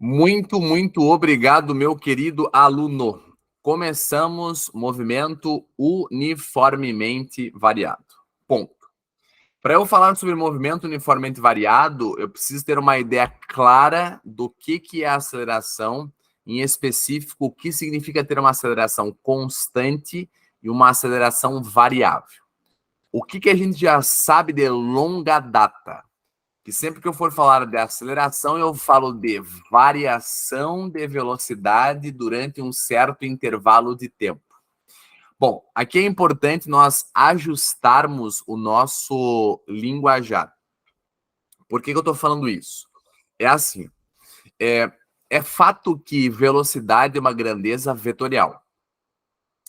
Muito obrigado, meu querido aluno. Começamos movimento uniformemente variado. Ponto. Para eu falar sobre movimento uniformemente variado, eu preciso ter uma ideia clara do que é a aceleração, em específico, o que significa ter uma aceleração constante e uma aceleração variável. O que a gente já sabe de longa data? Que sempre que eu for falar de aceleração, eu falo de variação de velocidade durante um certo intervalo de tempo. Bom, aqui é importante nós ajustarmos o nosso linguajar. Por que eu estou falando isso? É assim, é fato que velocidade é uma grandeza vetorial.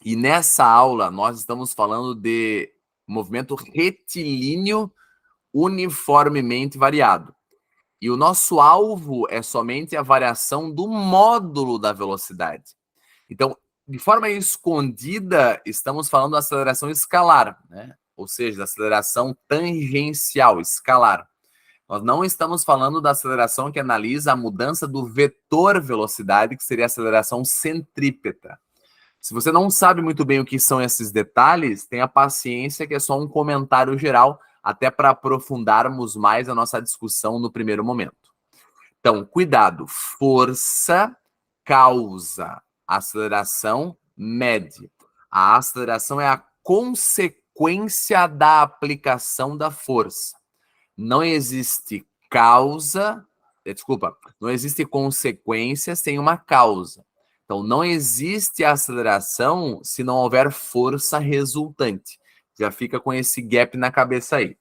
E nessa aula nós estamos falando de movimento retilíneo uniformemente variado. E o nosso alvo é somente a variação do módulo da velocidade. Então, de forma escondida, estamos falando da aceleração escalar, né? Ou seja, da aceleração tangencial, escalar. Nós não estamos falando da aceleração que analisa a mudança do vetor velocidade, que seria a aceleração centrípeta. Se você não sabe muito bem o que são esses detalhes, tenha paciência, que é só um comentário geral, até para aprofundarmos mais a nossa discussão no primeiro momento. Então, cuidado. Força causa. Aceleração mede. A aceleração é a consequência da aplicação da força. Não existe não existe consequência sem uma causa. Então, não existe aceleração se não houver força resultante. Já fica com esse gap na cabeça aí.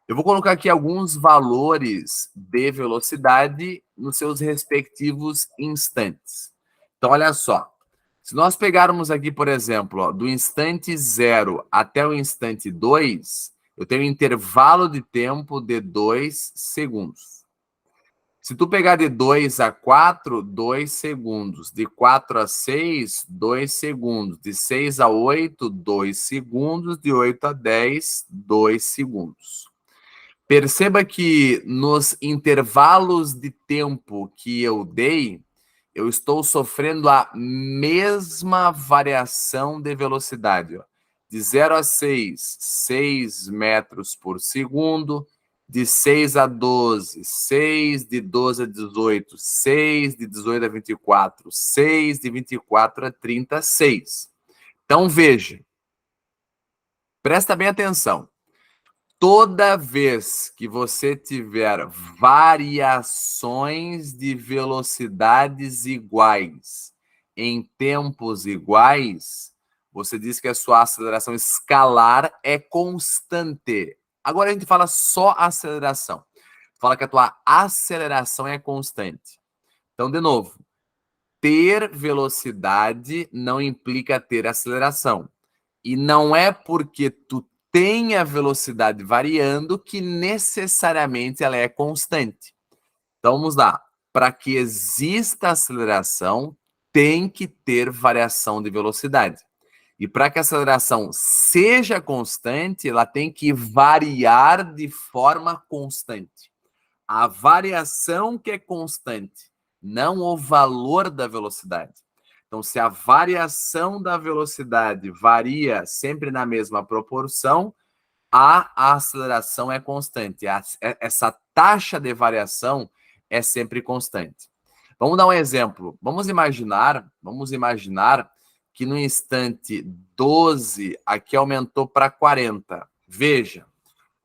Eu vou colocar aqui alguns valores de velocidade nos seus respectivos instantes. Então, olha só. Se nós pegarmos aqui, por exemplo, ó, do instante 0 até o instante 2, eu tenho um intervalo de tempo de 2 segundos. Se tu pegar de 2 a 4, 2 segundos. De 4 a 6, 2 segundos. De 6 a 8, 2 segundos. De 8 a 10, 2 segundos. Perceba que nos intervalos de tempo que eu dei, eu estou sofrendo a mesma variação de velocidade. Ó. De 0 a 6, 6 metros por segundo. De 6 a 12, 6. De 12 a 18, 6. De 18 a 24, 6. De 24 a 30, 6. Então, veja. Presta bem atenção. Toda vez que você tiver variações de velocidades iguais em tempos iguais, você diz que a sua aceleração escalar é constante. Agora a gente fala só aceleração. Fala que a tua aceleração é constante. Então, de novo, ter velocidade não implica ter aceleração. E não é porque tu tem a velocidade variando que necessariamente ela é constante. Então vamos lá. Para que exista aceleração, tem que ter variação de velocidade. E para que a aceleração seja constante, ela tem que variar de forma constante. A variação que é constante, não o valor da velocidade. Então, se a variação da velocidade varia sempre na mesma proporção, a aceleração é constante. Essa taxa de variação é sempre constante. Vamos dar um exemplo. Vamos imaginar que no instante 12 aqui aumentou para 40. Veja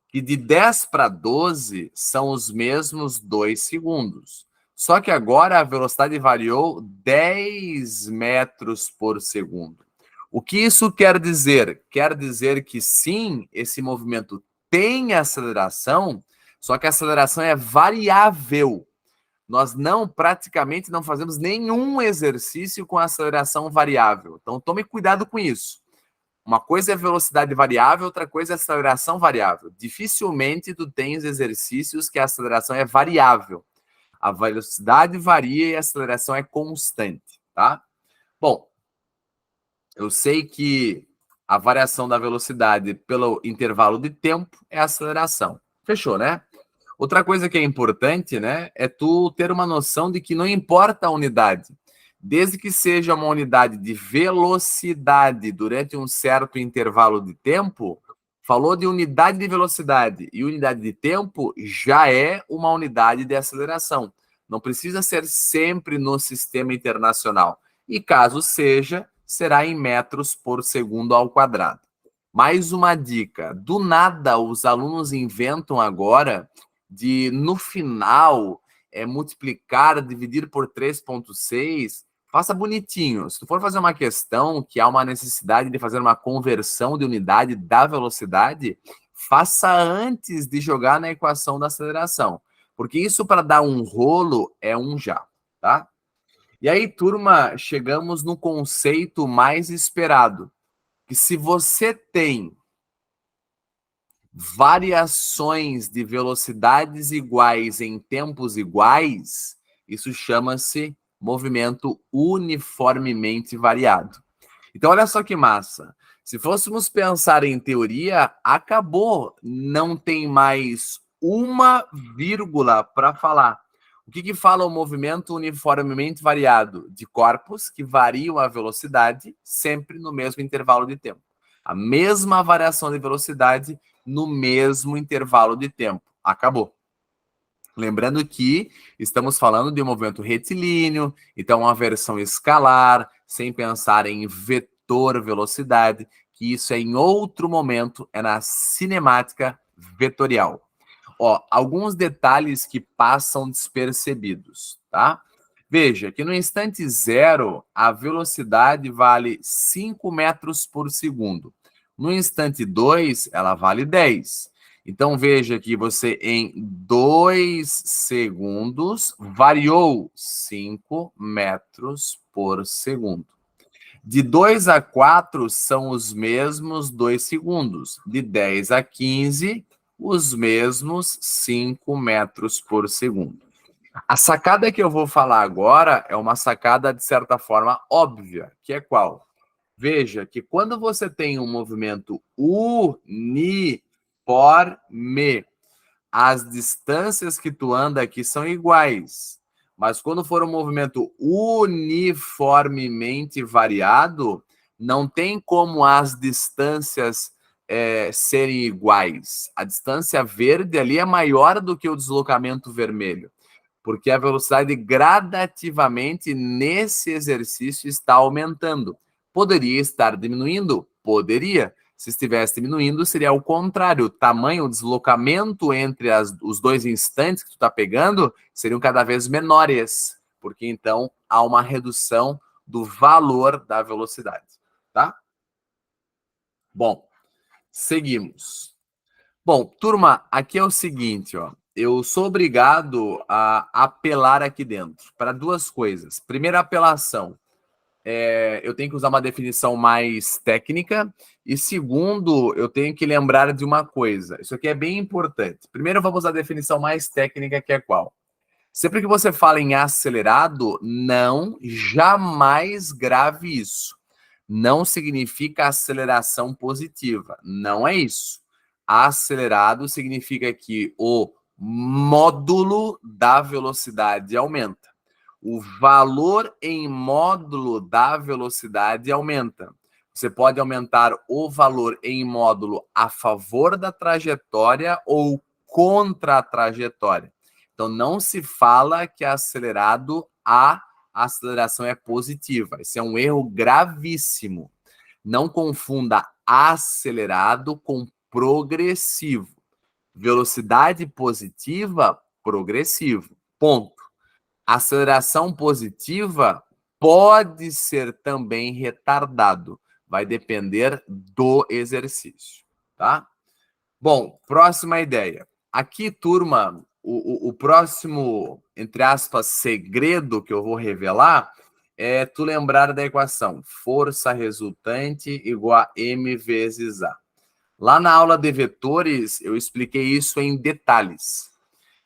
que de 10 para 12 são os mesmos 2 segundos. Só que agora a velocidade variou 10 metros por segundo. O que isso quer dizer? Quer dizer que sim, esse movimento tem aceleração, só que a aceleração é variável. Nós praticamente não fazemos nenhum exercício com aceleração variável. Então tome cuidado com isso. Uma coisa é velocidade variável, outra coisa é aceleração variável. Dificilmente tu tens exercícios que a aceleração é variável. A velocidade varia e a aceleração é constante, tá? Bom, eu sei que a variação da velocidade pelo intervalo de tempo é a aceleração. Fechou, né? Outra coisa que é importante, né, é tu ter uma noção de que não importa a unidade, desde que seja uma unidade de velocidade durante um certo intervalo de tempo, falou de unidade de velocidade e unidade de tempo já é uma unidade de aceleração. Não precisa ser sempre no sistema internacional. E caso seja, será em metros por segundo ao quadrado. Mais uma dica: do nada os alunos inventam agora de, no final, multiplicar, dividir por 3,6. Faça bonitinho. Se tu for fazer uma questão que há uma necessidade de fazer uma conversão de unidade da velocidade, faça antes de jogar na equação da aceleração. Porque isso, para dar um rolo, é um já, tá? E aí, turma, chegamos no conceito mais esperado, que se você tem variações de velocidades iguais em tempos iguais, isso chama-se movimento uniformemente variado. Então, olha só que massa. Se fôssemos pensar em teoria, acabou. Não tem mais uma vírgula para falar. O que fala o movimento uniformemente variado? De corpos que variam a velocidade sempre no mesmo intervalo de tempo. A mesma variação de velocidade no mesmo intervalo de tempo. Acabou. Lembrando que estamos falando de um movimento retilíneo, então uma versão escalar, sem pensar em vetor velocidade, que isso é em outro momento, é na cinemática vetorial. Ó, alguns detalhes que passam despercebidos, tá? Veja que no instante zero, a velocidade vale 5 metros por segundo. No instante 2, ela vale 10. Então, veja que você, em 2 segundos, variou 5 metros por segundo. De 2 a 4 são os mesmos 2 segundos. De 10 a 15, os mesmos 5 metros por segundo. A sacada que eu vou falar agora é uma sacada, de certa forma, óbvia, que é qual? Veja que quando você tem um movimento uniforme, as distâncias que tu anda aqui são iguais. Mas quando for um movimento uniformemente variado, não tem como as distâncias serem iguais. A distância verde ali é maior do que o deslocamento vermelho, porque a velocidade gradativamente nesse exercício está aumentando. Poderia estar diminuindo? Poderia. Se estivesse diminuindo, seria o contrário. O tamanho, o deslocamento entre os dois instantes que tu está pegando seriam cada vez menores, porque então há uma redução do valor da velocidade, tá? Bom, seguimos. Bom, turma, aqui é o seguinte, ó. Eu sou obrigado a apelar aqui dentro para duas coisas. Primeira apelação, eu tenho que usar uma definição mais técnica. E segundo, eu tenho que lembrar de uma coisa. Isso aqui é bem importante. Primeiro, vamos à definição mais técnica, que é qual? Sempre que você fala em acelerado, não jamais grave isso. Não significa aceleração positiva. Não é isso. Acelerado significa que o módulo da velocidade aumenta. O valor em módulo da velocidade aumenta. Você pode aumentar o valor em módulo a favor da trajetória ou contra a trajetória. Então, não se fala que acelerado a aceleração é positiva. Esse é um erro gravíssimo. Não confunda acelerado com progressivo. Velocidade positiva, progressivo. Ponto. Aceleração positiva pode ser também retardado. Vai depender do exercício, tá? Bom, próxima ideia. Aqui, turma, o próximo, entre aspas, segredo que eu vou revelar é tu lembrar da equação força resultante igual a m vezes a. Lá na aula de vetores, eu expliquei isso em detalhes.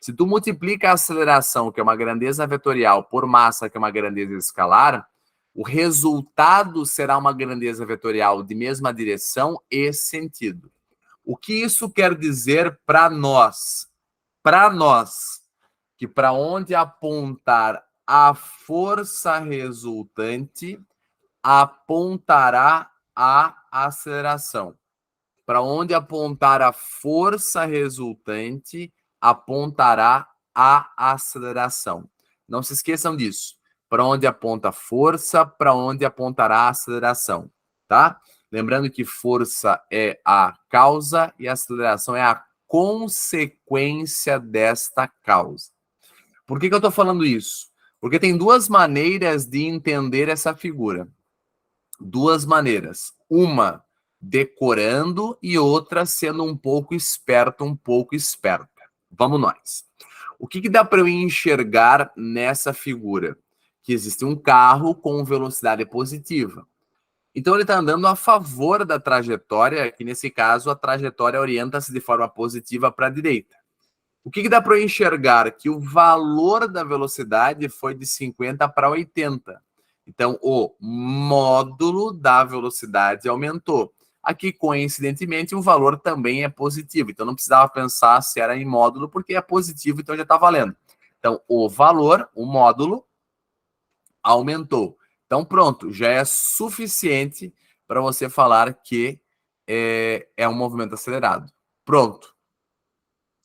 Se tu multiplica a aceleração, que é uma grandeza vetorial, por massa, que é uma grandeza escalar, o resultado será uma grandeza vetorial de mesma direção e sentido. O que isso quer dizer para nós? para nós que para onde apontar a força resultante, apontará a aceleração. Para onde apontar a força resultante, apontará a aceleração. Não se esqueçam disso. Para onde aponta a força, para onde apontará a aceleração, tá? Lembrando que força é a causa e a aceleração é a consequência desta causa. Por que eu estou falando isso? Porque tem duas maneiras de entender essa figura. Duas maneiras. Uma, decorando, e outra, sendo um pouco esperto, um pouco esperta. Vamos nós. O que dá para eu enxergar nessa figura? Que existe um carro com velocidade positiva. Então ele está andando a favor da trajetória, que nesse caso a trajetória orienta-se de forma positiva para a direita. O que dá para eu enxergar? Que o valor da velocidade foi de 50 para 80. Então, o módulo da velocidade aumentou. Aqui, coincidentemente, o valor também é positivo. Então, não precisava pensar se era em módulo, porque é positivo, então já está valendo. Então, o valor, o módulo, aumentou. Então, pronto, já é suficiente para você falar que é um movimento acelerado. Pronto.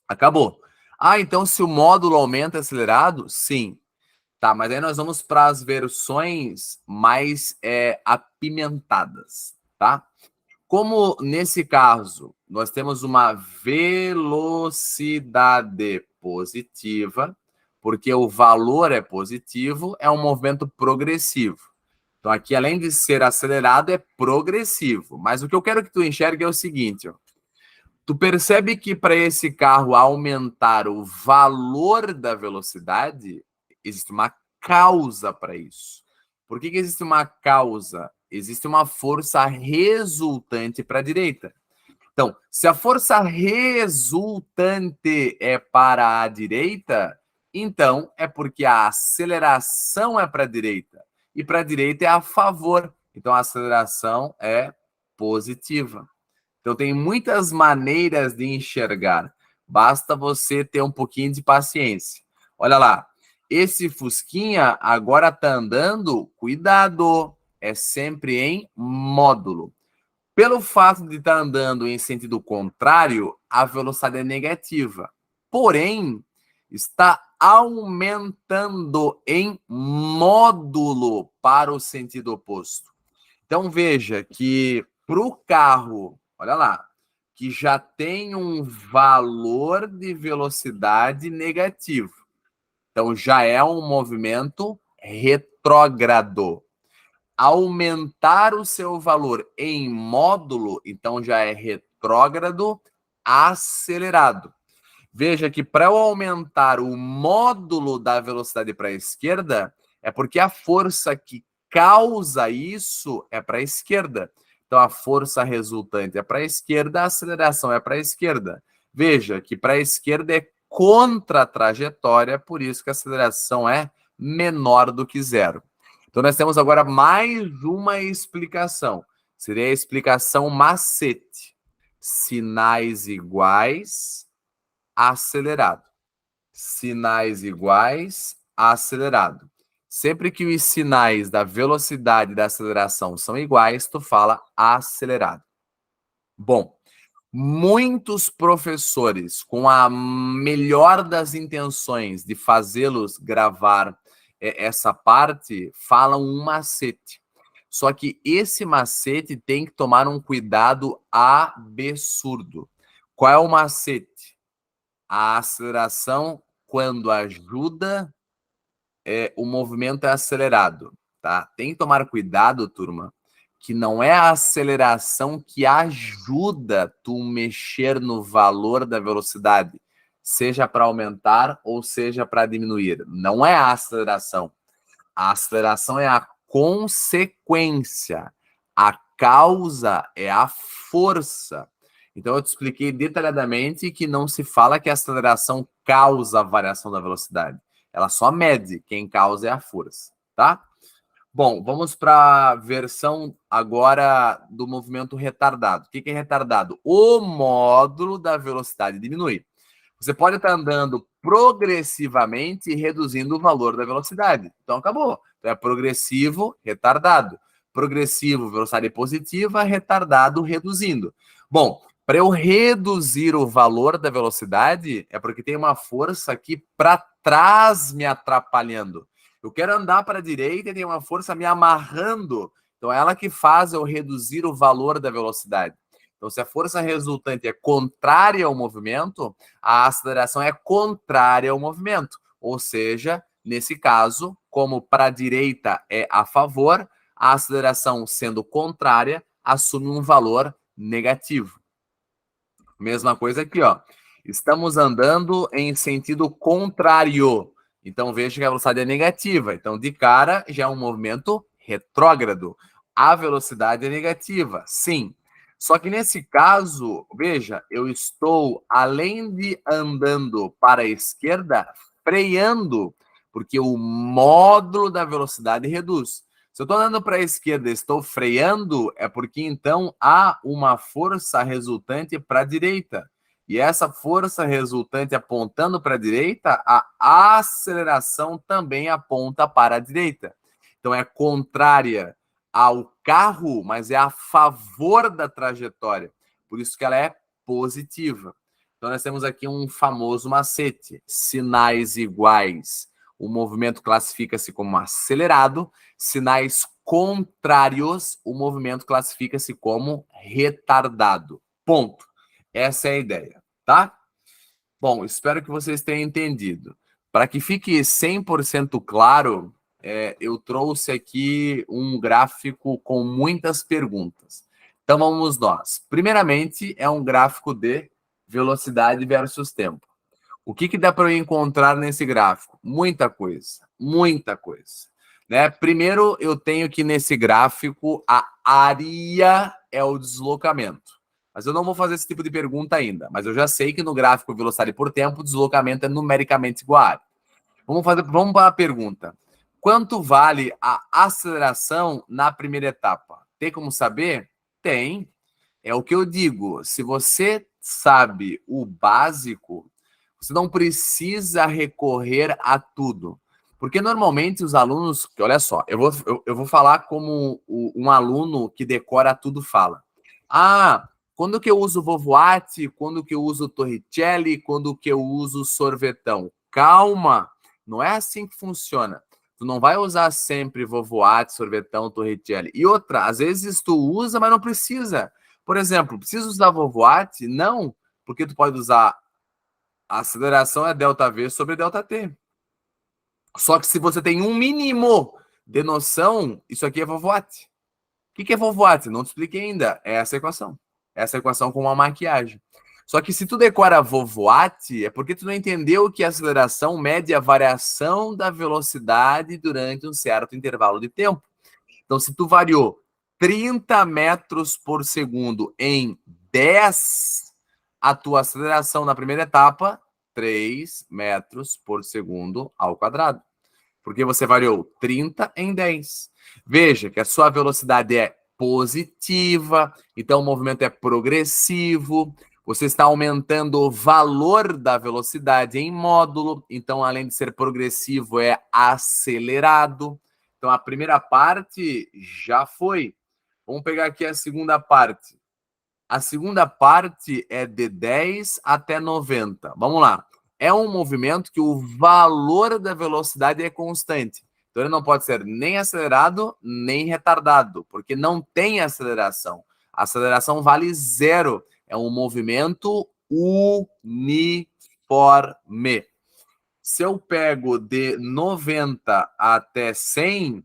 Acabou. Ah, então se o módulo aumenta acelerado? Sim. Tá, mas aí nós vamos para as versões mais apimentadas, tá? Como nesse caso nós temos uma velocidade positiva, porque o valor é positivo, é um movimento progressivo. Então aqui, além de ser acelerado, é progressivo. Mas o que eu quero que tu enxergue é o seguinte, ó. Tu percebe que para esse carro aumentar o valor da velocidade, existe uma causa para isso. Por que existe uma causa? Existe uma força resultante para a direita. Então, se a força resultante é para a direita, então é porque a aceleração é para a direita. E para a direita é a favor. Então, a aceleração é positiva. Então, tem muitas maneiras de enxergar. Basta você ter um pouquinho de paciência. Olha lá. Esse Fusquinha agora está andando, cuidado, é sempre em módulo. Pelo fato de estar andando em sentido contrário, a velocidade é negativa. Porém, está aumentando em módulo para o sentido oposto. Então, veja que para o carro, olha lá, que já tem um valor de velocidade negativo. Então, já é um movimento retrógrado. Aumentar o seu valor em módulo, então já é retrógrado acelerado. Veja que para eu aumentar o módulo da velocidade para a esquerda, é porque a força que causa isso é para a esquerda. Então, a força resultante é para a esquerda, a aceleração é para a esquerda. Veja que para a esquerda é contra a trajetória, por isso que a aceleração é menor do que zero. Então, nós temos agora mais uma explicação. Seria a explicação macete. Sinais iguais, acelerado. Sinais iguais, acelerado. Sempre que os sinais da velocidade e da aceleração são iguais, tu fala acelerado. Bom, muitos professores, com a melhor das intenções de fazê-los gravar essa parte, falam um macete. Só que esse macete tem que tomar um cuidado absurdo. Qual é o macete? A aceleração, quando ajuda, o movimento é acelerado, tá? Tem que tomar cuidado, turma, que não é a aceleração que ajuda tu mexer no valor da velocidade, seja para aumentar ou seja para diminuir. Não é a aceleração. A aceleração é a consequência. A causa é a força. Então, eu te expliquei detalhadamente que não se fala que a aceleração causa a variação da velocidade. Ela só mede, quem causa é a força, tá? Bom, vamos para a versão agora do movimento retardado. O que é retardado? O módulo da velocidade diminui. Você pode estar andando progressivamente e reduzindo o valor da velocidade. Então, acabou. Então, é progressivo, retardado. Progressivo, velocidade positiva, retardado, reduzindo. Bom, para eu reduzir o valor da velocidade, é porque tem uma força aqui para trás me atrapalhando. Eu quero andar para a direita e tem uma força me amarrando. Então, é ela que faz eu reduzir o valor da velocidade. Então, se a força resultante é contrária ao movimento, a aceleração é contrária ao movimento. Ou seja, nesse caso, como para a direita é a favor, a aceleração sendo contrária assume um valor negativo. Mesma coisa aqui, ó. Estamos andando em sentido contrário. Então, veja que a velocidade é negativa. Então, de cara, já é um movimento retrógrado. A velocidade é negativa, sim. Só que nesse caso, veja, eu estou, além de andando para a esquerda, freando, porque o módulo da velocidade reduz. Se eu estou andando para a esquerda e estou freando, é porque então há uma força resultante para a direita. E essa força resultante apontando para a direita, a aceleração também aponta para a direita. Então é contrária ao carro, mas é a favor da trajetória. Por isso que ela é positiva. Então nós temos aqui um famoso macete: sinais iguais, o movimento classifica-se como acelerado; sinais contrários, o movimento classifica-se como retardado. Ponto. Essa é a ideia, tá? Bom, espero que vocês tenham entendido. Para que fique 100% claro, eu trouxe aqui um gráfico com muitas perguntas. Então vamos nós. Primeiramente, é um gráfico de velocidade versus tempo. O que dá para eu encontrar nesse gráfico? Muita coisa, muita coisa. Né? Primeiro, eu tenho que nesse gráfico a área é o deslocamento. Mas eu não vou fazer esse tipo de pergunta ainda. Mas eu já sei que no gráfico velocidade por tempo, o deslocamento é numericamente igual a área. Vamos para a pergunta. Quanto vale a aceleração na primeira etapa? Tem como saber? Tem. É o que eu digo. Se você sabe o básico, você não precisa recorrer a tudo. Porque normalmente os alunos, olha só, eu vou falar como um aluno que decora tudo fala. Ah, quando que eu uso Vovuati, quando que eu uso Torricelli, quando que eu uso sorvetão? Calma, não é assim que funciona. Tu não vai usar sempre Vovuati, sorvetão, Torricelli. E outra, às vezes tu usa, mas não precisa. Por exemplo, precisa usar Vovuati? Não, porque tu pode usar a aceleração é ΔV sobre ΔT. Só que se você tem um mínimo de noção, isso aqui é Vovuati. O que é Vovuati? Não te expliquei ainda. É essa equação. Essa equação com uma maquiagem. Só que se tu decora Vovuati, é porque tu não entendeu que a aceleração mede a variação da velocidade durante um certo intervalo de tempo. Então, se tu variou 30 metros por segundo em 10, a tua aceleração na primeira etapa, 3 metros por segundo ao quadrado. Porque você variou 30 em 10. Veja que a sua velocidade é positiva, então o movimento é progressivo. Você está aumentando o valor da velocidade em módulo, então além de ser progressivo, é acelerado. Então a primeira parte já foi. Vamos pegar aqui a segunda parte. A segunda parte é de 10 até 90. Vamos lá. É um movimento que o valor da velocidade é constante. Então ele não pode ser nem acelerado, nem retardado, porque não tem aceleração. A aceleração vale zero. É um movimento uniforme. Se eu pego de 90 até 100,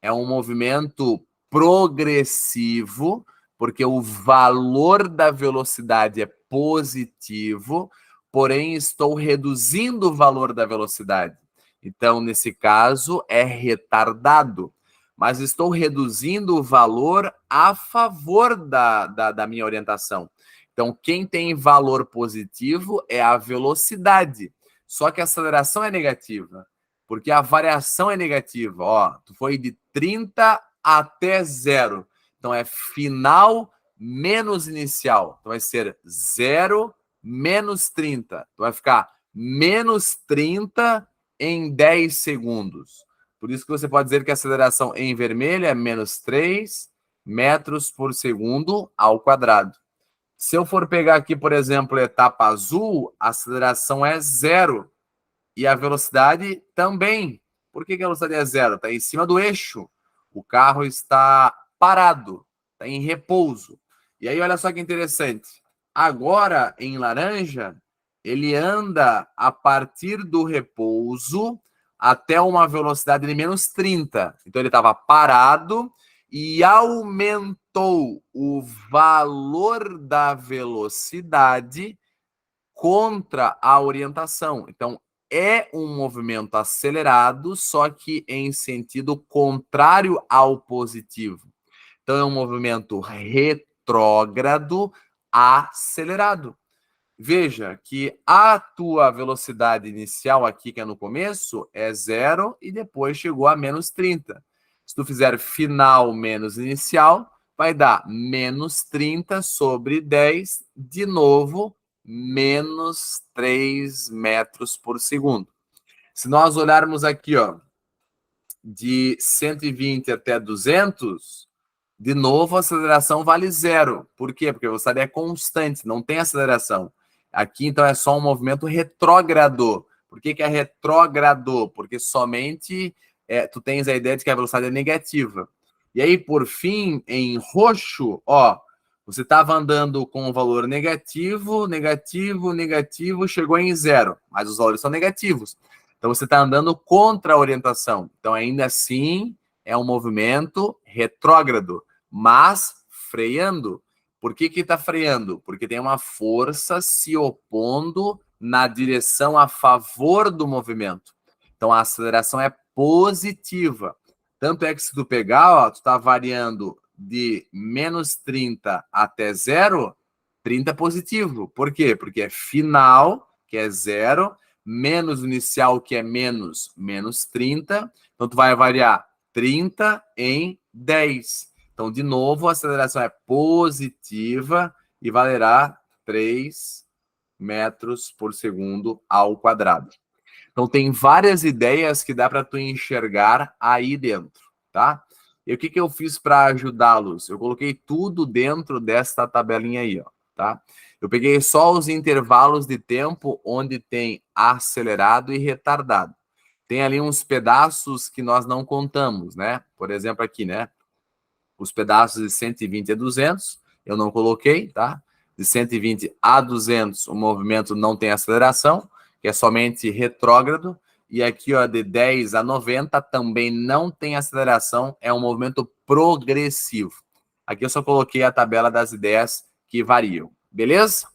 é um movimento progressivo, porque o valor da velocidade é positivo, porém estou reduzindo o valor da velocidade. Então, nesse caso, é retardado. Mas estou reduzindo o valor a favor da minha orientação. Então, quem tem valor positivo é a velocidade. Só que a aceleração é negativa, porque a variação é negativa. Ó, tu foi de 30 até 0. Então, é final menos inicial. Então, vai ser 0 menos 30. Então vai ficar menos 30 em 10 segundos. Por isso que você pode dizer que a aceleração em vermelho é menos 3 metros por segundo ao quadrado. Se eu for pegar aqui, por exemplo, a etapa azul, a aceleração é 0. E a velocidade também. Por que a velocidade é 0? Está em cima do eixo. O carro está parado, está em repouso. E aí, olha só que interessante. Agora, em laranja, ele anda a partir do repouso até uma velocidade de menos 30. Então, ele estava parado e aumentou o valor da velocidade contra a orientação. Então, é um movimento acelerado, só que em sentido contrário ao positivo. Então, é um movimento retrógrado acelerado. Veja que a tua velocidade inicial aqui, que é no começo, é 0 e depois chegou a menos 30. Se tu fizer final menos inicial, vai dar menos 30 sobre 10, de novo, menos 3 metros por segundo. Se nós olharmos aqui, ó, de 120 até 200, de novo a aceleração vale 0. Por quê? Porque a velocidade é constante, não tem aceleração. Aqui, então, é só um movimento retrógrado. Por que é retrógrado? Porque somente tu tens a ideia de que a velocidade é negativa. E aí, por fim, em roxo, ó, você estava andando com o valor negativo, negativo, negativo, chegou em 0. Mas os valores são negativos. Então, você está andando contra a orientação. Então, ainda assim, é um movimento retrógrado, mas freando. Por que está freando? Porque tem uma força se opondo na direção a favor do movimento. Então, a aceleração é positiva. Tanto é que se tu pegar, ó, tu está variando de menos 30 até 0, 30 positivo. Por quê? Porque é final, que é 0, menos inicial, que é menos 30. Então, tu vai variar 30 em 10. Então, de novo, a aceleração é positiva e valerá 3 metros por segundo ao quadrado. Então, tem várias ideias que dá para tu enxergar aí dentro, tá? E o que eu fiz para ajudá-los? Eu coloquei tudo dentro desta tabelinha aí, ó, tá? Eu peguei só os intervalos de tempo onde tem acelerado e retardado. Tem ali uns pedaços que nós não contamos, né? Por exemplo, aqui, né? Os pedaços de 120 a 200, eu não coloquei, tá? De 120 a 200, o movimento não tem aceleração, que é somente retrógrado. E aqui, ó, de 10 a 90, também não tem aceleração, é um movimento progressivo. Aqui eu só coloquei a tabela das ideias que variam. Beleza?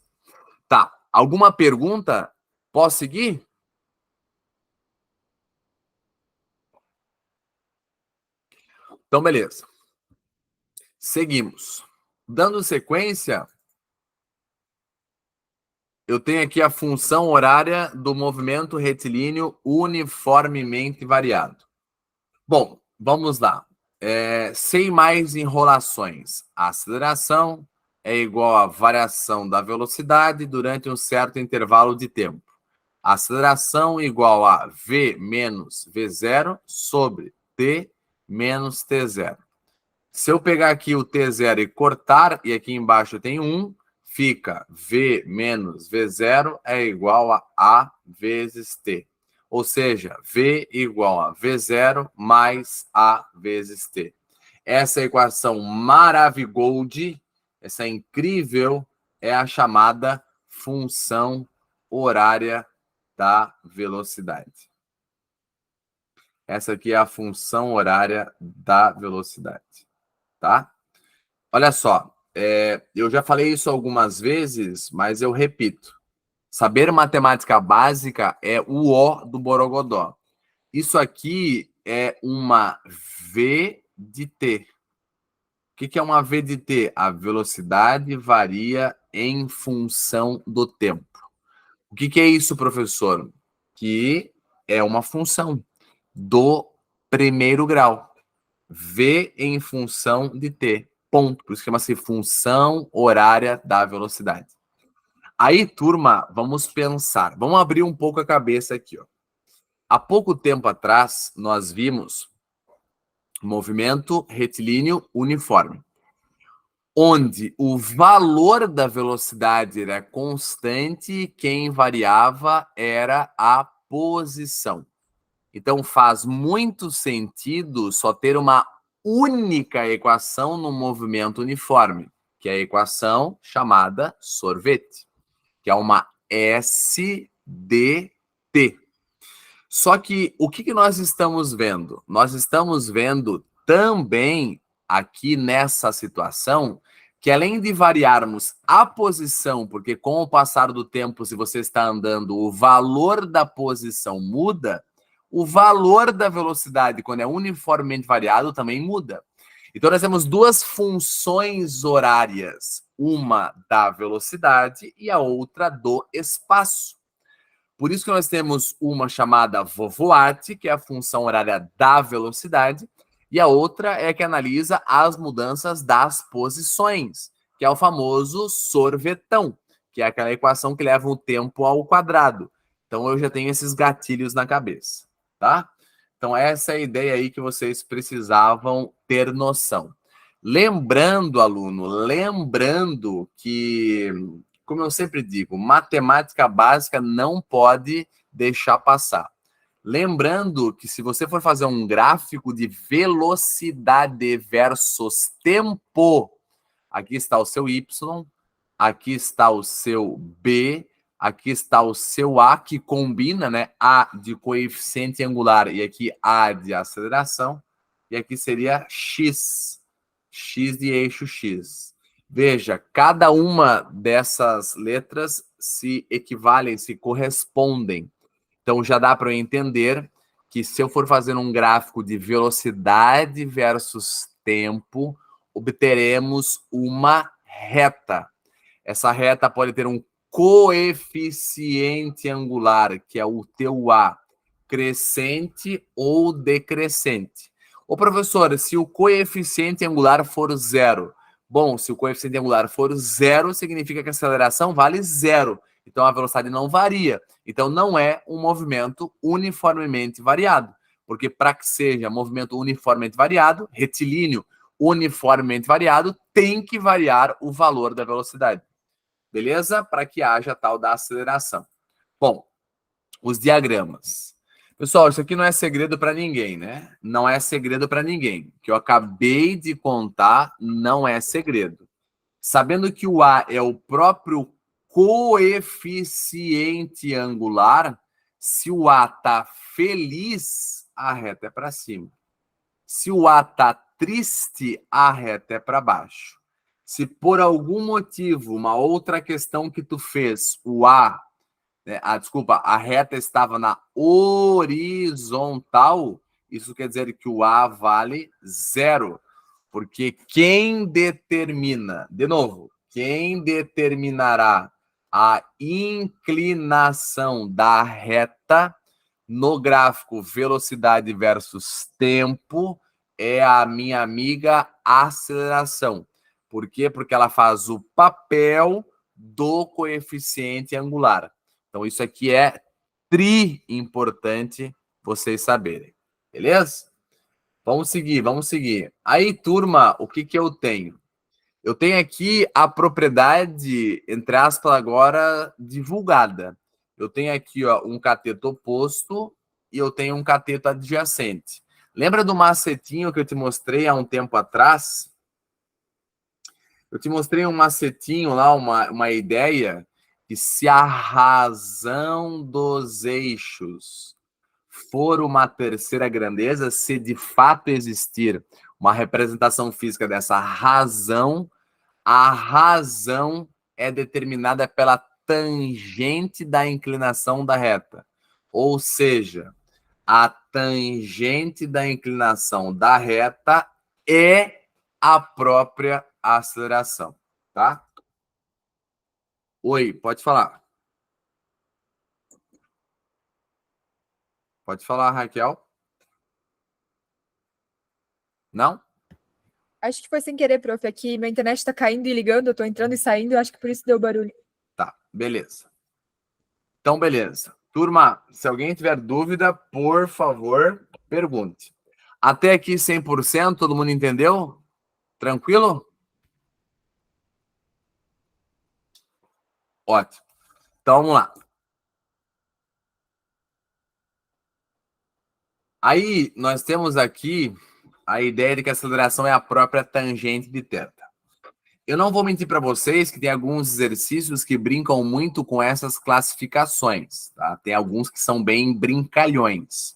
Tá. Alguma pergunta? Posso seguir? Então, beleza. Seguimos. Dando sequência, eu tenho aqui a função horária do movimento retilíneo uniformemente variado. Bom, vamos lá. Sem mais enrolações. A aceleração é igual à variação da velocidade durante um certo intervalo de tempo. A aceleração igual a V menos V0 sobre T menos T0. Se eu pegar aqui o T0 e cortar, e aqui embaixo tem 1, fica V menos V0 é igual a A vezes T. Ou seja, V igual a V0 mais A vezes T. Essa equação maravigold, essa incrível, é a chamada função horária da velocidade. Essa aqui é a função horária da velocidade, tá? Olha só, eu já falei isso algumas vezes, mas eu repito. Saber matemática básica é o O do Borogodó. Isso aqui é uma V de T. O que é uma V de T? A velocidade varia em função do tempo. O que é isso, professor? Que é uma função do primeiro grau. V em função de T. Ponto. Por isso chama-se função horária da velocidade. Aí, turma, vamos pensar. Vamos abrir um pouco a cabeça aqui, ó. Há pouco tempo atrás, nós vimos movimento retilíneo uniforme, onde o valor da velocidade era constante e quem variava era a posição. Então, faz muito sentido só ter uma única equação no movimento uniforme, que é a equação chamada sorvete, que é uma SDT. Só que o que nós estamos vendo? Nós estamos vendo também aqui nessa situação que além de variarmos a posição, porque com o passar do tempo, se você está andando, o valor da posição muda, o valor da velocidade, quando é uniformemente variado, também muda. Então, nós temos duas funções horárias, uma da velocidade e a outra do espaço. Por isso que nós temos uma chamada vovoate, que é a função horária da velocidade, e a outra é que analisa as mudanças das posições, que é o famoso sorvetão, que é aquela equação que leva o tempo ao quadrado. Então eu já tenho esses gatilhos na cabeça, tá? Então essa é a ideia aí que vocês precisavam ter noção. Lembrando, aluno, lembrando que, como eu sempre digo, matemática básica não pode deixar passar. Lembrando que se você for fazer um gráfico de velocidade versus tempo, aqui está o seu Y, aqui está o seu B, aqui está o seu A, que combina, né? A de coeficiente angular e aqui A de aceleração, e aqui seria X, X de eixo X. Veja, cada uma dessas letras se equivalem, se correspondem. Então já dá para eu entender que se eu for fazer um gráfico de velocidade versus tempo, obteremos uma reta. Essa reta pode ter um coeficiente angular, que é o teu A, crescente ou decrescente. Ô, professor, se o coeficiente angular for zero, bom, se o coeficiente angular for zero, significa que a aceleração vale zero. Então, a velocidade não varia. Então, não é um movimento uniformemente variado. Porque para que seja movimento uniformemente variado, retilíneo uniformemente variado, tem que variar o valor da velocidade. Beleza? Para que haja tal da aceleração. Bom, os diagramas. Pessoal, isso aqui não é segredo para ninguém, né? Não é segredo para ninguém. O que eu acabei de contar não é segredo. Sabendo que o A é o próprio coeficiente angular, se o A está feliz, a reta é para cima. Se o A está triste, a reta é para baixo. Se por algum motivo, uma outra questão que tu fez, o A, né, desculpa, a reta estava na horizontal, isso quer dizer que o A vale zero. Porque quem determina, de novo, quem determinará a inclinação da reta no gráfico velocidade versus tempo é a minha amiga aceleração. Por quê? Porque ela faz o papel do coeficiente angular. Então, isso aqui é importante vocês saberem. Beleza? Vamos seguir, vamos seguir. Aí, turma, o que eu tenho? Eu tenho aqui a propriedade, entre aspas, agora divulgada. Eu tenho aqui ó, um cateto oposto e eu tenho um cateto adjacente. Lembra do macetinho que eu te mostrei há um tempo atrás? Eu te mostrei um macetinho lá, uma ideia, que se a razão dos eixos for uma terceira grandeza, se de fato existir uma representação física dessa razão, a razão é determinada pela tangente da inclinação da reta. Ou seja, a tangente da inclinação da reta é a própria aceleração, tá? Oi, pode falar. Pode falar, Raquel. Não? Acho que foi sem querer, prof, aqui. Minha internet tá caindo e ligando, eu tô entrando e saindo, eu acho que por isso deu barulho. Tá. Beleza. Então, beleza. Turma, se alguém tiver dúvida, por favor, pergunte. Até aqui 100%, todo mundo entendeu? Tranquilo? Ótimo. Então, vamos lá. Aí, nós temos aqui a ideia de que a aceleração é a própria tangente de θ. Eu não vou mentir para vocês que tem alguns exercícios que brincam muito com essas classificações, tá? Tem alguns que são bem brincalhões.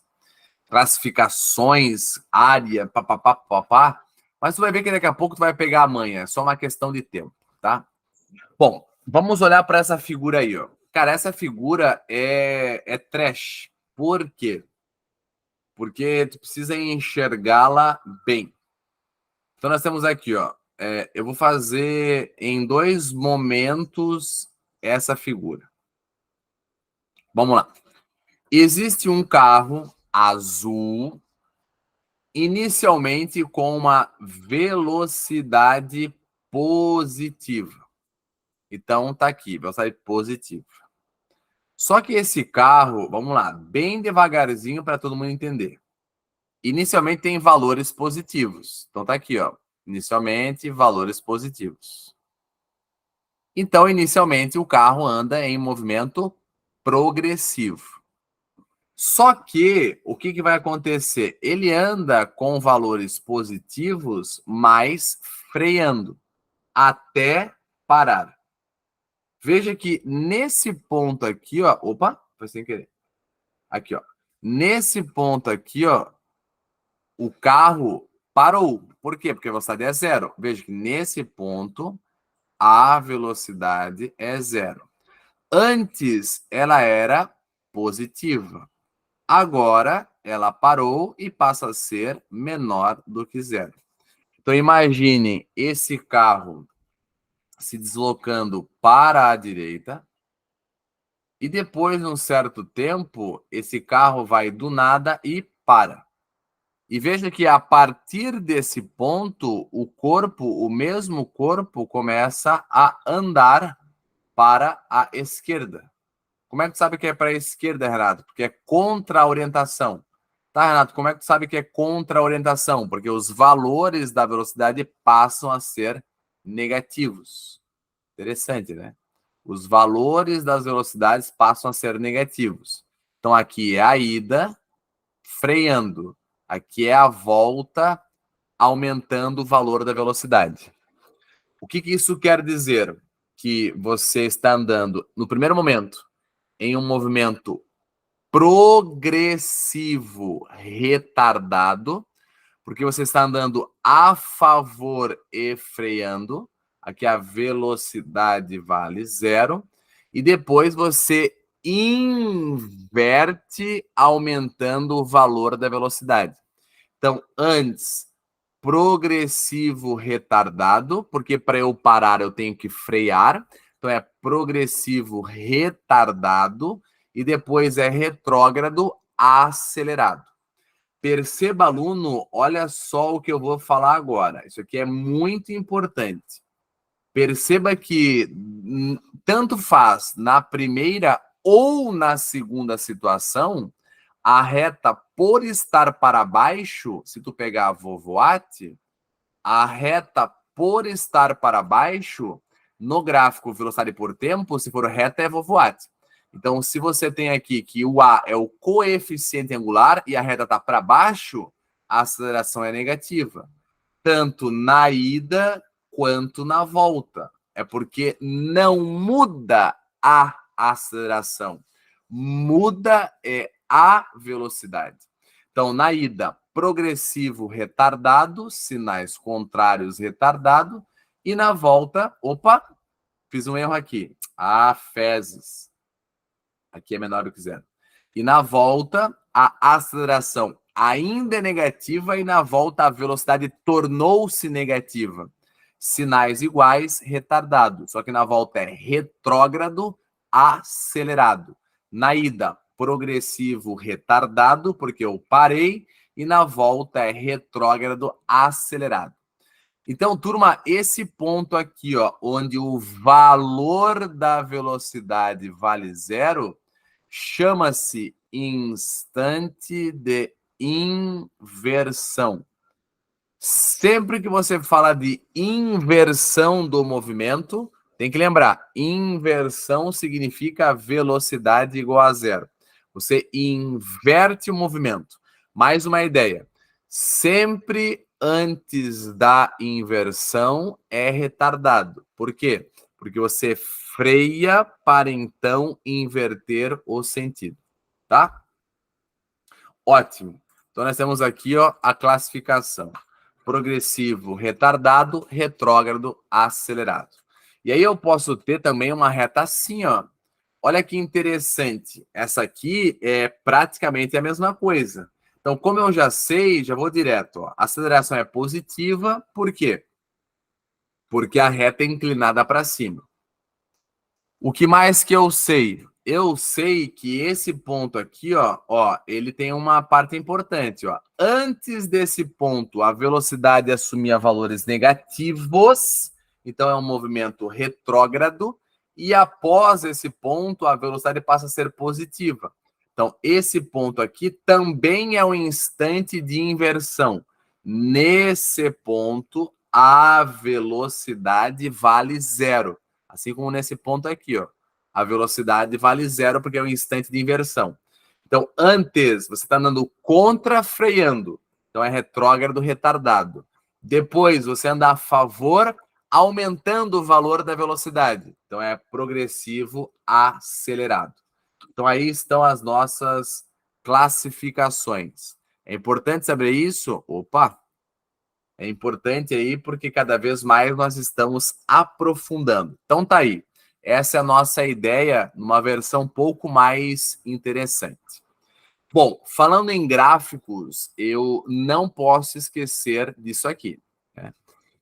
Classificações, área, papapá, papapá. Mas tu vai ver que daqui a pouco tu vai pegar a manha. É só uma questão de tempo, tá? Bom, vamos olhar para essa figura aí, ó. Cara, essa figura é trash. Por quê? Porque tu precisa enxergá-la bem. Então, nós temos aqui, ó. Eu vou fazer em 2 momentos essa figura. Vamos lá. Existe um carro azul, inicialmente com uma velocidade positiva. Então, tá aqui, velocidade positiva. Só que esse carro, vamos lá, bem devagarzinho para todo mundo entender. Inicialmente tem valores positivos. Então tá aqui, ó. Inicialmente, valores positivos. Então, inicialmente, o carro anda em movimento progressivo. Só que, o que vai acontecer? Ele anda com valores positivos, mas freando, até parar. Veja que nesse ponto aqui, ó... Opa, foi sem querer. Aqui, ó. Nesse ponto aqui, ó, o carro parou. Por quê? Porque a velocidade é zero. Veja que nesse ponto, a velocidade é zero. Antes, ela era positiva. Agora, ela parou e passa a ser menor do que zero. Então, imagine esse carro se deslocando para a direita e depois, num certo tempo, esse carro vai do nada e para. E veja que a partir desse ponto, o mesmo corpo, começa a andar para a esquerda. Como é que tu sabe que é para a esquerda, Renato? Porque é contra a orientação. Tá, Renato, como é que tu sabe que é contra a orientação? Porque os valores da velocidade passam a ser negativos. Interessante, né? Os valores das velocidades passam a ser negativos. Então, aqui é a ida, freando. Aqui é a volta, aumentando o valor da velocidade. O que isso quer dizer? Que você está andando, no primeiro momento, em um movimento progressivo retardado, porque você está andando a favor e freando. Aqui a velocidade vale zero. E depois você inverte aumentando o valor da velocidade. Então, antes, progressivo retardado, porque para eu parar eu tenho que frear. Então, é progressivo retardado. E depois é retrógrado acelerado. Perceba, aluno, olha só o que eu vou falar agora. Isso aqui é muito importante. Perceba que tanto faz na primeira ou na segunda situação, a reta, por estar para baixo, se tu pegar a vovoate, a reta, por estar para baixo, no gráfico velocidade por tempo, se for reta, é vovoate. Então, se você tem aqui que o A é o coeficiente angular e a reta está para baixo, a aceleração é negativa. Tanto na ida quanto na volta. É porque não muda a aceleração. Muda a velocidade. Então, na ida, progressivo retardado, sinais contrários retardado. E na volta, opa, fiz um erro aqui. Fezes. Aqui é menor do que zero. E na volta, a aceleração ainda é negativa e na volta a velocidade tornou-se negativa. Sinais iguais, retardado. Só que na volta é retrógrado, acelerado. Na ida, progressivo, retardado, porque eu parei. E na volta é retrógrado, acelerado. Então, turma, esse ponto aqui, ó, onde o valor da velocidade vale zero, chama-se instante de inversão. Sempre que você fala de inversão do movimento, tem que lembrar, inversão significa velocidade igual a zero. Você inverte o movimento. Mais uma ideia. Sempre antes da inversão é retardado. Por quê? Porque você freia para então inverter o sentido, tá? Ótimo. Então nós temos aqui, ó, a classificação: progressivo, retardado, retrógrado, acelerado. E aí eu posso ter também uma reta assim, ó. Olha que interessante. Essa aqui é praticamente a mesma coisa. Então, como eu já sei, já vou direto, ó. A aceleração é positiva, por quê? Porque a reta é inclinada para cima. O que mais que eu sei? Eu sei que esse ponto aqui, ó, ele tem uma parte importante, ó. Antes desse ponto, a velocidade assumia valores negativos, então é um movimento retrógrado, e após esse ponto, a velocidade passa a ser positiva. Então, esse ponto aqui também é um instante de inversão. Nesse ponto, a velocidade vale zero. Assim como nesse ponto aqui, ó. A velocidade vale zero porque é um instante de inversão. Então, antes, você está andando contra freando. Então, é retrógrado retardado. Depois, você anda a favor aumentando o valor da velocidade. Então, é progressivo acelerado. Então, aí estão as nossas classificações. É importante saber isso? Opa! É importante aí porque cada vez mais nós estamos aprofundando. Então tá aí. Essa é a nossa ideia numa versão um pouco mais interessante. Bom, falando em gráficos, eu não posso esquecer disso aqui, né?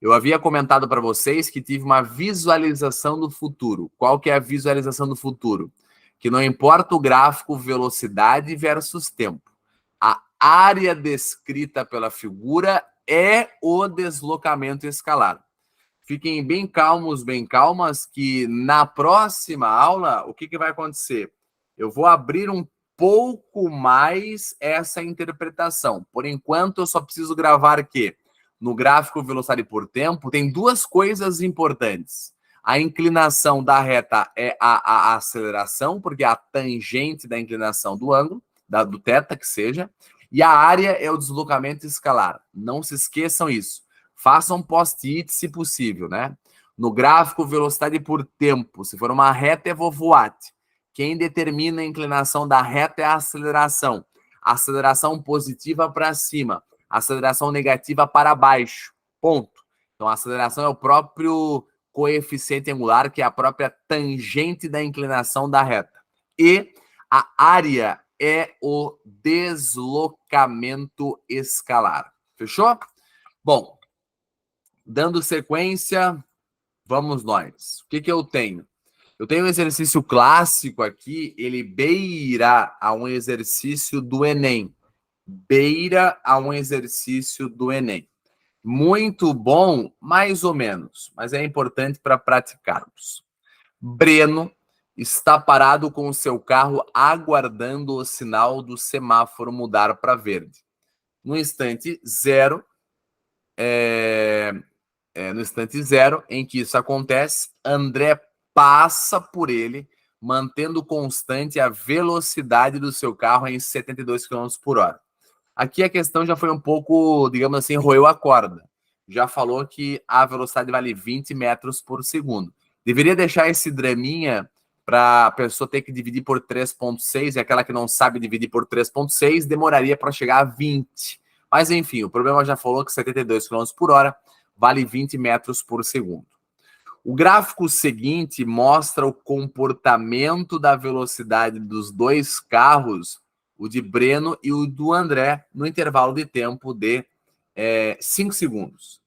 Eu havia comentado para vocês que tive uma visualização do futuro. Qual que é a visualização do futuro? Que não importa o gráfico, velocidade versus tempo. A área descrita pela figura é o deslocamento escalar. Fiquem bem calmos, bem calmas, que na próxima aula, o que vai acontecer? Eu vou abrir um pouco mais essa interpretação. Por enquanto, eu só preciso gravar que no gráfico velocidade por tempo tem duas coisas importantes. A inclinação da reta é a aceleração, porque é a tangente da inclinação do ângulo, do θ, que seja, e a área é o deslocamento escalar. Não se esqueçam isso. Façam post-it se possível, né? No gráfico velocidade por tempo, se for uma reta é vovoat. Quem determina a inclinação da reta é a aceleração. Aceleração positiva para cima, aceleração negativa para baixo. Ponto. Então, a aceleração é o próprio coeficiente angular, que é a própria tangente da inclinação da reta. E a área é o deslocamento escalar. Fechou? Bom, dando sequência, vamos nós. O que eu tenho? Eu tenho um exercício clássico aqui, ele beira a um exercício do Enem. Beira a um exercício do Enem. Muito bom, mais ou menos, mas é importante para praticarmos. Breno está parado com o seu carro aguardando o sinal do semáforo mudar para verde. No instante zero, no instante zero em que isso acontece, André passa por ele, mantendo constante a velocidade do seu carro em 72 km por hora. Aqui a questão já foi um pouco, digamos assim, roeu a corda. Já falou que a velocidade vale 20 metros por segundo. Deveria deixar esse draminha para a pessoa ter que dividir por 3,6, e aquela que não sabe dividir por 3,6 demoraria para chegar a 20. Mas enfim, o problema já falou que 72 km por hora vale 20 metros por segundo. O gráfico seguinte mostra o comportamento da velocidade dos dois carros, o de Breno e o do André, no intervalo de tempo de 5 segundos.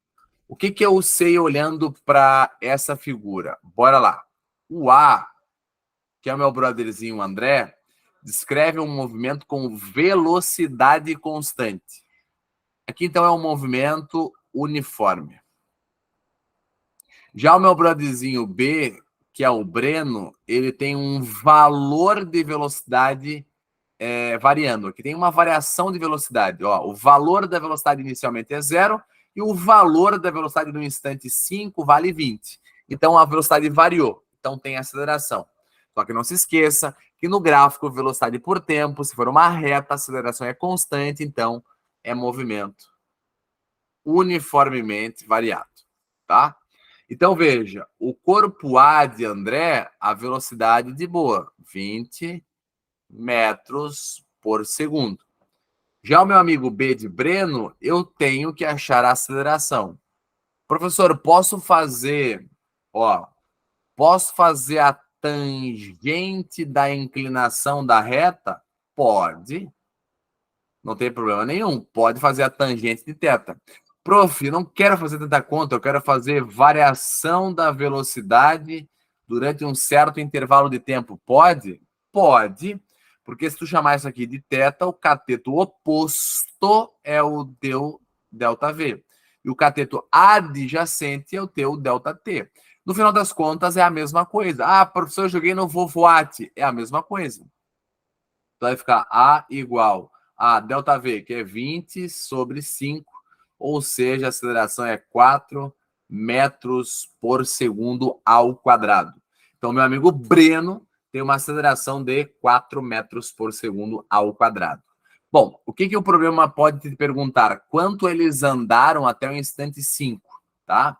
O que eu sei olhando para essa figura? Bora lá. O A, que é o meu brotherzinho André, descreve um movimento com velocidade constante. Aqui, então, é um movimento uniforme. Já o meu brotherzinho B, que é o Breno, ele tem um valor de velocidade variando. Aqui tem uma variação de velocidade. Ó, o valor da velocidade inicialmente é 0 e o valor da velocidade no instante 5 vale 20. Então, a velocidade variou. Então, tem aceleração. Só que não se esqueça que no gráfico, velocidade por tempo, se for uma reta, a aceleração é constante, então é movimento uniformemente variado, tá? Então, veja, o corpo A de André, a velocidade de boa, 20 metros por segundo. Já o meu amigo B de Breno, eu tenho que achar a aceleração. Professor, posso fazer a tangente da inclinação da reta? Pode. Não tem problema nenhum. Pode fazer a tangente de θ. Prof, não quero fazer tanta conta, eu quero fazer variação da velocidade durante um certo intervalo de tempo. Pode? Pode. Porque se tu chamar isso aqui de θ, o cateto oposto é o teu ΔV. E o cateto adjacente é o teu ΔT. No final das contas, é a mesma coisa. Ah, professor, eu joguei no Vovoate. É a mesma coisa. Então vai ficar A igual a ΔV, que é 20 sobre 5, ou seja, a aceleração é 4 metros por segundo ao quadrado. Então, meu amigo Breno tem uma aceleração de 4 metros por segundo ao quadrado. Bom, o que o problema pode te perguntar? Quanto eles andaram até o instante 5, tá?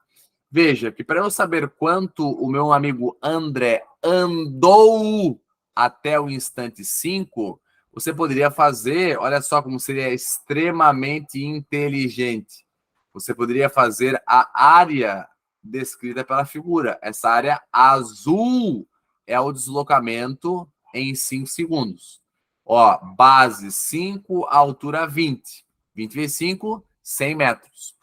Veja que para eu saber quanto o meu amigo André andou até o instante 5, você poderia fazer, olha só como seria extremamente inteligente. Você poderia fazer a área descrita pela figura. Essa área azul é o deslocamento em 5 segundos. Ó, base 5, altura 20. 20 vezes 5, 100 metros.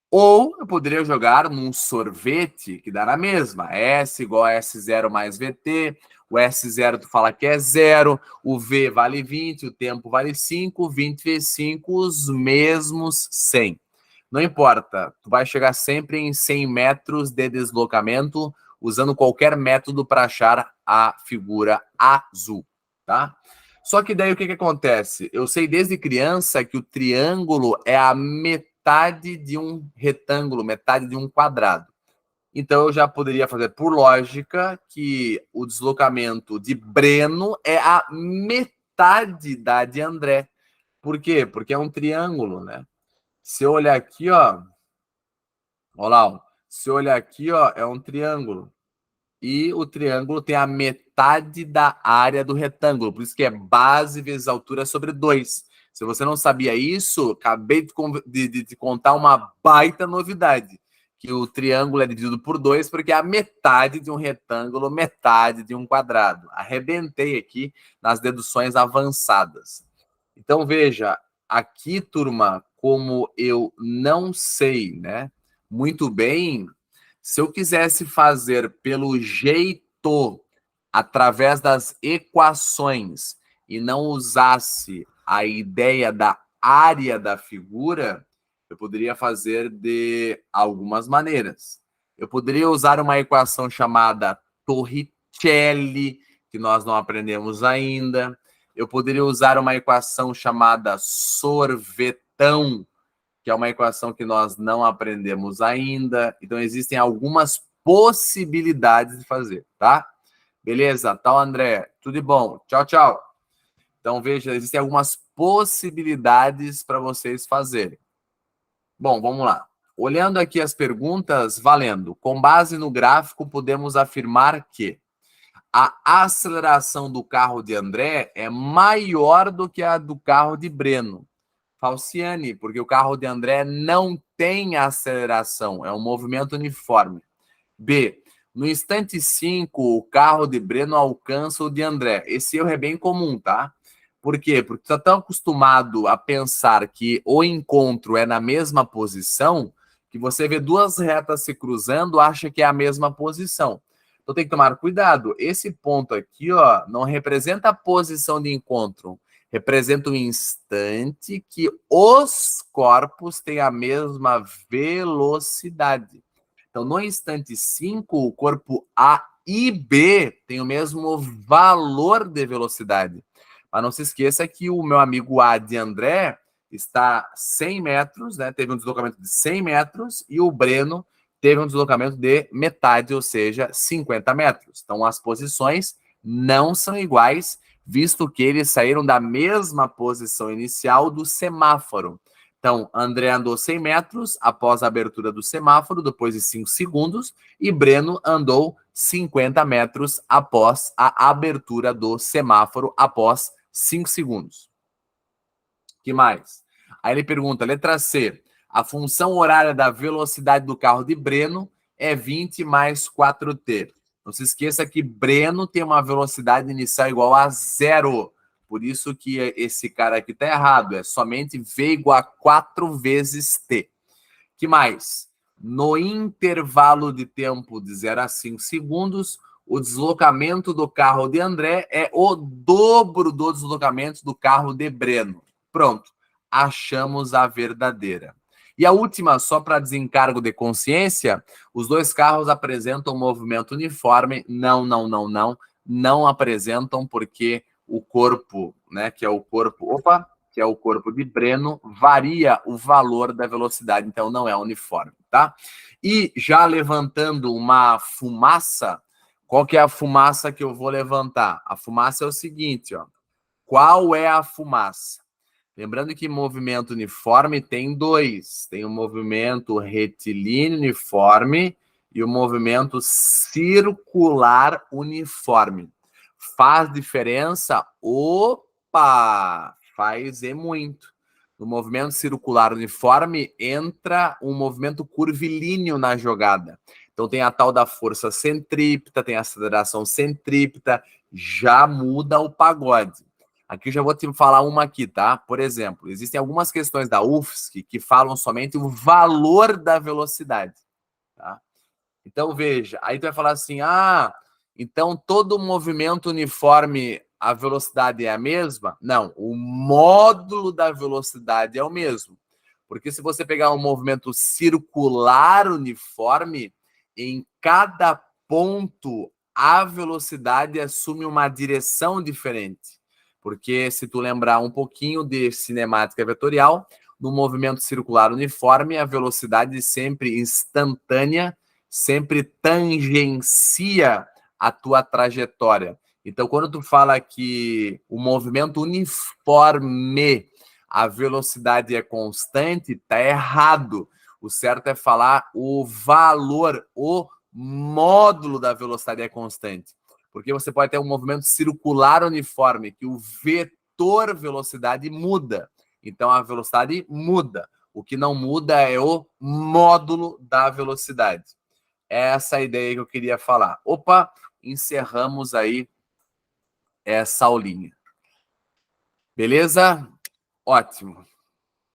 Ou eu poderia jogar num sorvete, que dá na mesma. S igual a S0 mais VT. O S0 tu fala que é 0. O V vale 20. O tempo vale 5. 20 vezes 5, os mesmos 100. Não importa. Tu vai chegar sempre em 100 metros de deslocamento, usando qualquer método para achar a figura azul, tá? Só que daí o que acontece? Eu sei desde criança que o triângulo é a metade de um retângulo, metade de um quadrado. Então eu já poderia fazer por lógica que o deslocamento de Breno é a metade da de André. Por quê? Porque é um triângulo, né? Se eu olhar aqui, ó lá, ó. Se eu olhar aqui, ó, é um triângulo. E o triângulo tem a metade da área do retângulo, por isso que é base vezes altura sobre 2. Se você não sabia isso, acabei de contar uma baita novidade, que o triângulo é dividido por 2 porque é a metade de um retângulo, metade de um quadrado. Arrebentei aqui nas deduções avançadas. Então, veja, aqui, turma, como eu não sei, né, muito bem, se eu quisesse fazer pelo jeito, através das equações, e não usasse a ideia da área da figura, eu poderia fazer de algumas maneiras. Eu poderia usar uma equação chamada Torricelli, que nós não aprendemos ainda. Eu poderia usar uma equação chamada sorvetão, que é uma equação que nós não aprendemos ainda. Então, existem algumas possibilidades de fazer, tá? Beleza? Tá, André? Tudo de bom. Tchau, tchau. Então, veja, existem algumas possibilidades para vocês fazerem. Bom, vamos lá. Olhando aqui as perguntas, valendo. Com base no gráfico, podemos afirmar que a aceleração do carro de André é maior do que a do carro de Breno. Falciane, porque o carro de André não tem aceleração, é um movimento uniforme. B, no instante 5, o carro de Breno alcança o de André. Esse erro é bem comum, tá? Por quê? Porque tu tá tão acostumado a pensar que o encontro é na mesma posição, que você vê duas retas se cruzando, acha que é a mesma posição. Então tem que tomar cuidado. Esse ponto aqui, ó, não representa a posição de encontro, representa um instante que os corpos têm a mesma velocidade. Então, no instante 5, o corpo A e B tem o mesmo valor de velocidade. Mas não se esqueça que o meu amigo A de André está 100 metros, né? Teve um deslocamento de 100 metros e o Breno teve um deslocamento de metade, ou seja, 50 metros. Então, as posições não são iguais, visto que eles saíram da mesma posição inicial do semáforo. Então, André andou 100 metros após a abertura do semáforo, depois de 5 segundos, e Breno andou 50 metros após a abertura do semáforo, após 5 segundos. Que mais? Aí ele pergunta, letra C, a função horária da velocidade do carro de Breno é 20 mais 4t. Não se esqueça que Breno tem uma velocidade inicial igual a 0. Por isso que esse cara aqui está errado. É somente V igual a 4 vezes T. Que mais? No intervalo de tempo de 0 a 5 segundos, o deslocamento do carro de André é o dobro do deslocamento do carro de Breno. Pronto. Achamos a verdadeira. E a última, só para desencargo de consciência, os dois carros apresentam movimento uniforme. Não apresentam, porque o corpo, né, que é o corpo de Breno, varia o valor da velocidade, então não é uniforme, tá? E já levantando uma fumaça, qual que é a fumaça que eu vou levantar? A fumaça é o seguinte, ó. Qual é a fumaça? Lembrando que movimento uniforme tem dois. Tem o movimento retilíneo uniforme e o movimento circular uniforme. Faz diferença? Opa! Faz e muito. No movimento circular uniforme entra um movimento curvilíneo na jogada. Então tem a tal da força centrípeta, tem a aceleração centrípeta, já muda o pagode. Aqui eu já vou te falar uma aqui, tá? Por exemplo, existem algumas questões da UFSC que falam somente o valor da velocidade, tá? Então, veja, aí tu vai falar assim, então todo movimento uniforme, a velocidade é a mesma? Não, o módulo da velocidade é o mesmo. Porque se você pegar um movimento circular uniforme, em cada ponto a velocidade assume uma direção diferente. Porque se tu lembrar um pouquinho de cinemática vetorial, no movimento circular uniforme, a velocidade sempre instantânea, sempre tangencia a tua trajetória. Então, quando tu fala que o movimento uniforme, a velocidade é constante, tá errado. O certo é falar o valor, o módulo da velocidade é constante. Porque você pode ter um movimento circular uniforme, que o vetor velocidade muda. Então, a velocidade muda. O que não muda é o módulo da velocidade. Essa é a ideia que eu queria falar. Opa, encerramos aí essa aulinha. Beleza? Ótimo.